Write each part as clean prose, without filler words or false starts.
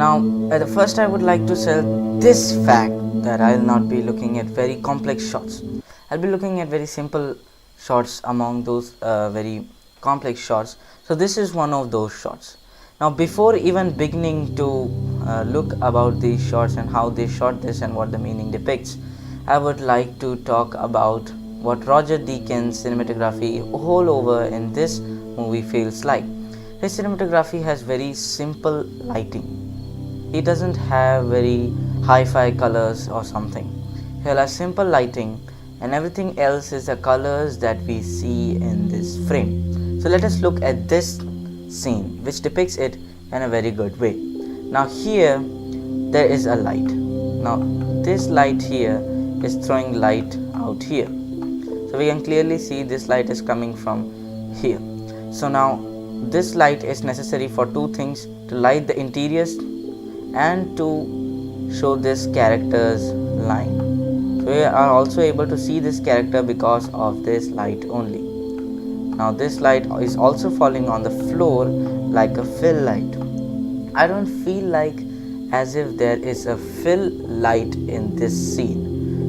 Now, at the first, I would like to say this fact that I'll not be looking at very complex shots. I'll be looking at very simple shots among those very complex shots. So this is one of those shots. Now, before even beginning to look about these shots and how they shot this and what the meaning depicts, I would like to talk about what Roger Deakins' cinematography all over in this movie feels like. His cinematography has very simple lighting. He doesn't have very hi-fi colors or something. He'll have simple lighting, and everything else is the colors that we see in this frame. So let us look at this scene which depicts it in a very good way. Now here there is a light. Now this light here is throwing light out here. So we can clearly see this light is coming from here. So now this light is necessary for two things: to light the interiors and to show this character's line. So we are also able to see this character because of this light only. Now this light is also falling on the floor like a fill light. I don't feel like as if there is a fill light in this scene.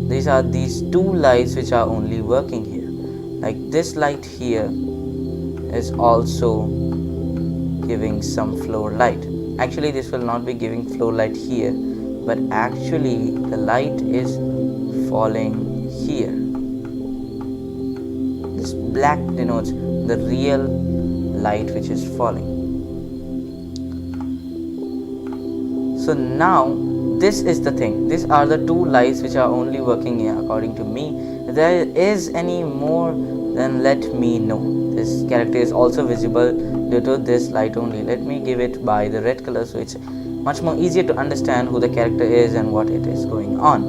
These are these two lights which are only working here. Like this light here is also giving some floor light. Actually this will not be giving floor light here, but actually the light is falling here. This black denotes the real light which is falling. So now this is the thing. These are the two lights which are only working here according to me. If there is any more, then let me know. This character is also visible due to this light only. Let me give it by the red color so it's much more easier to understand who the character is and what it is going on.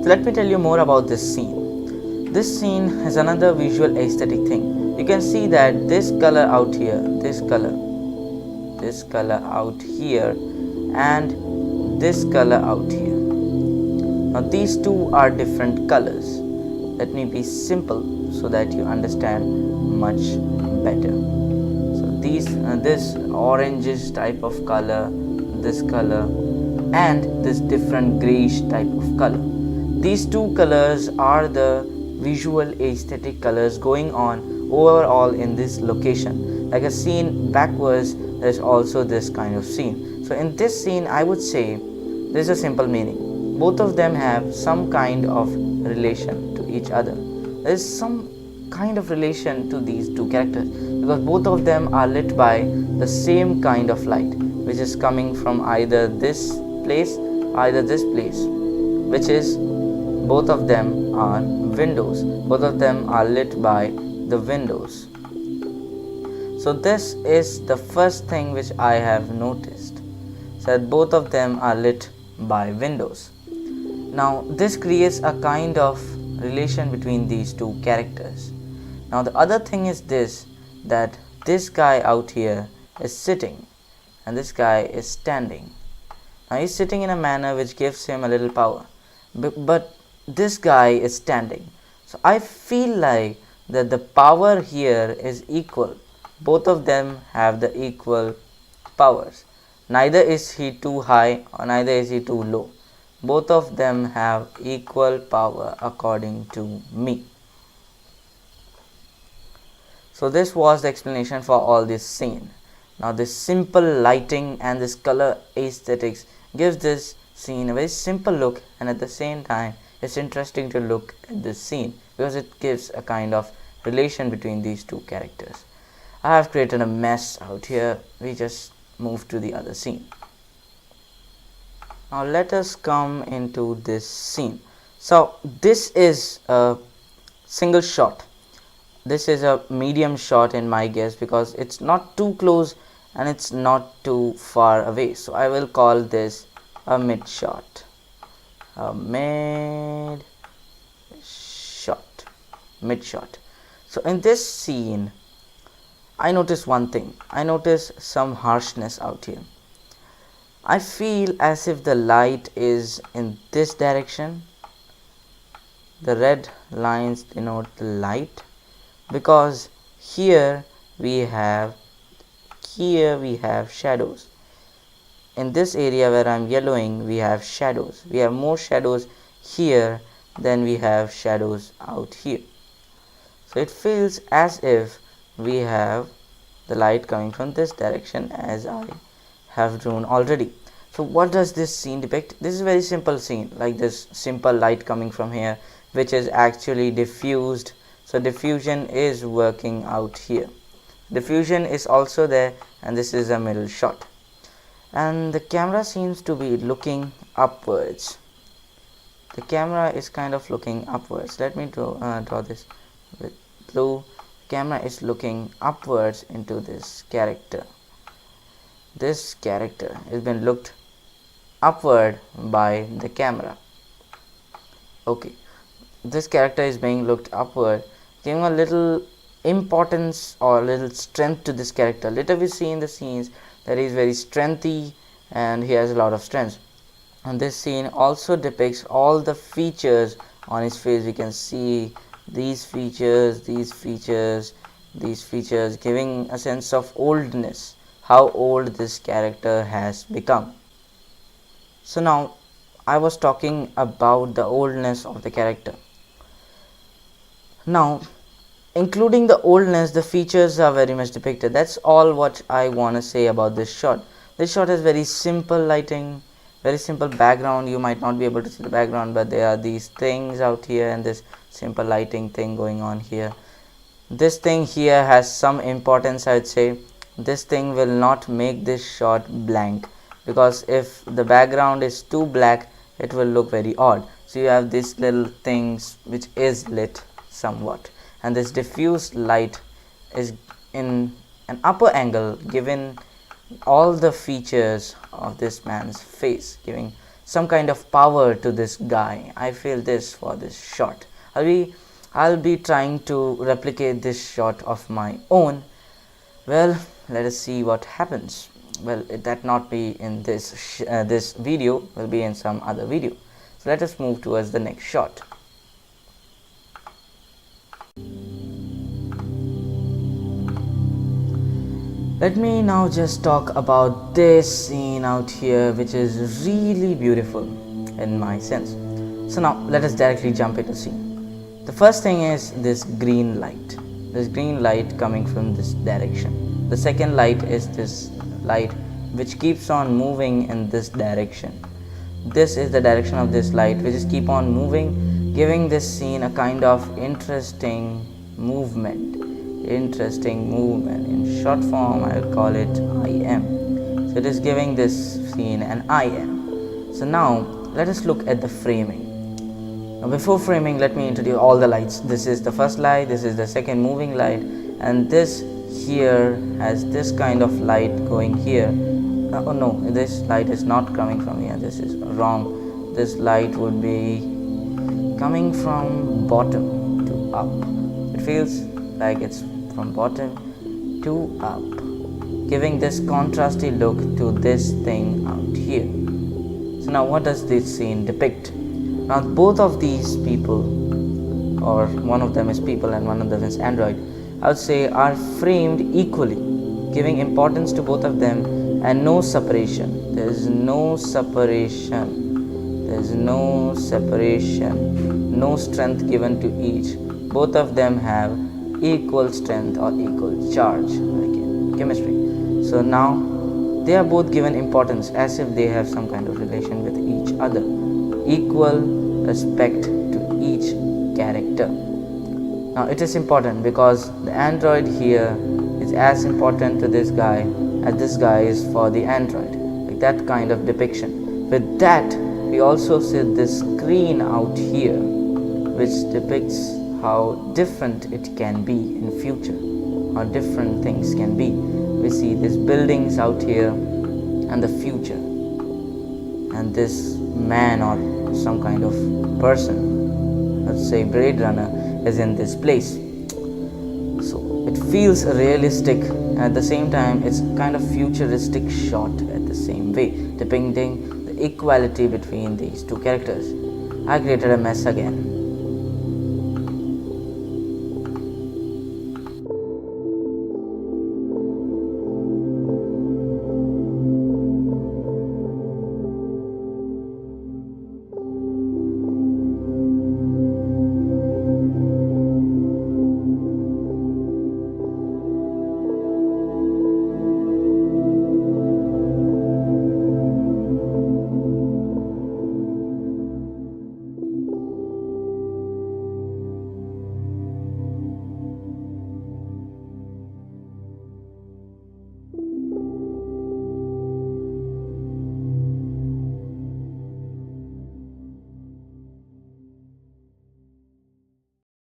So let me tell you more about this scene. This scene has another visual aesthetic thing. You can see that this color out here, this color out here, and this color out here. Now these two are different colors. Let me be simple so that you understand much better. So this orangish type of color, this color, and this different grayish type of color. These two colors are the visual aesthetic colors going on overall in this location. Like a scene backwards, there is also this kind of scene. So in this scene, I would say there is a simple meaning. Both of them have some kind of relation to each other. There is some kind of relation to these two characters because both of them are lit by the same kind of light, which is coming from either this place, which is both of them are windows. Both of them are lit by the windows. So this is the first thing which I have noticed, that both of them are lit by windows. Now this creates a kind of relation between these two characters. Now the other thing is this, that this guy out here is sitting and this guy is standing. Now he's sitting in a manner which gives him a little power, but this guy is standing. So I feel like that the power here is equal. Both of them have the equal powers. Neither is he too high or neither is he too low. Both of them have equal power according to me. So this was the explanation for all this scene. Now this simple lighting and this color aesthetics gives this scene a very simple look, and at the same time it's interesting to look at this scene because it gives a kind of relation between these two characters. I have created a mess out here. We just move to the other scene. Now let us come into this scene. So this is a single shot. This is a medium shot in my guess because it's not too close and it's not too far away. So I will call this a mid shot. A mid shot. So in this scene, I notice one thing. I notice some harshness out here. I feel as if the light is in this direction. The red lines denote the light because here we have shadows. in this area where I'm yellowing, we have shadows. We have more shadows here than we have shadows out here. So it feels as if we have the light coming from this direction, as I have drawn already. So what does this scene depict? This is a very simple scene, like this simple light coming from here, which is actually diffused. So diffusion is working out here. Diffusion is also there, and this is a middle shot. And the camera seems to be looking upwards. The camera is kind of looking upwards. Let me draw this with blue. Camera is looking upwards into this character. This character has been looked upward by the camera. Okay, this character is being looked upward, giving a little importance or a little strength to this character. Later we see in the scenes that he is very strengthy and he has a lot of strength. And this scene also depicts all the features on his face. We can see these features, these features, these features, giving a sense of oldness, how old this character has become. So now I was talking about the oldness of the character. Now, including the oldness, the features are very much depicted. That's all what I want to say about this shot. This shot has very simple lighting, very simple background. You might not be able to see the background, but there are these things out here and this simple lighting thing going on here. This thing here has some importance, I would say. This thing will not make this shot blank, because if the background is too black, it will look very odd. So you have these little things which is lit somewhat, and this diffused light is in an upper angle, given all the features of this man's face, giving some kind of power to this guy. I feel this for this shot. I'll be trying to replicate this shot of my own. Well, let us see what happens. Well, that not be in this this video, will be in some other video. So let us move towards the next shot. Let me now just talk about this scene out here, which is really beautiful in my sense. So now let us directly jump into scene. The first thing is this green light. This green light coming from this direction. The second light is this light which keeps on moving in this direction. This is the direction of this light, which is keep on moving, giving this scene a kind of interesting movement. In short form, I will call it IM. So it is giving this scene an IM. So now let us look at the framing. Now before framing, let me introduce all the lights. This is the first light, this is the second moving light, and this here has this kind of light going here. Oh no, this light is not coming from here. This is wrong. This light would be coming from bottom to up. It feels like it's from bottom to up, giving this contrasty look to this thing out here. So now what does this scene depict? Now both of these people, or one of them is people and one of them is android, I would say are framed equally, giving importance to both of them and no separation. There is no separation. There is no separation. No strength given to each. Both of them have equal strength or equal charge, like in chemistry. So now they are both given importance as if they have some kind of relation with each other. Equal respect to each character. Now it is important because the android here is as important to this guy as this guy is for the android, like that kind of depiction. With that, we also see this screen out here which depicts how different it can be in future, how different things can be. We see these buildings out here and the future, and this man or some kind of person, let's say Blade Runner, is in this place. So it feels realistic, and at the same time it's kind of futuristic shot at the same way, depicting the equality between these two characters. I created a mess again.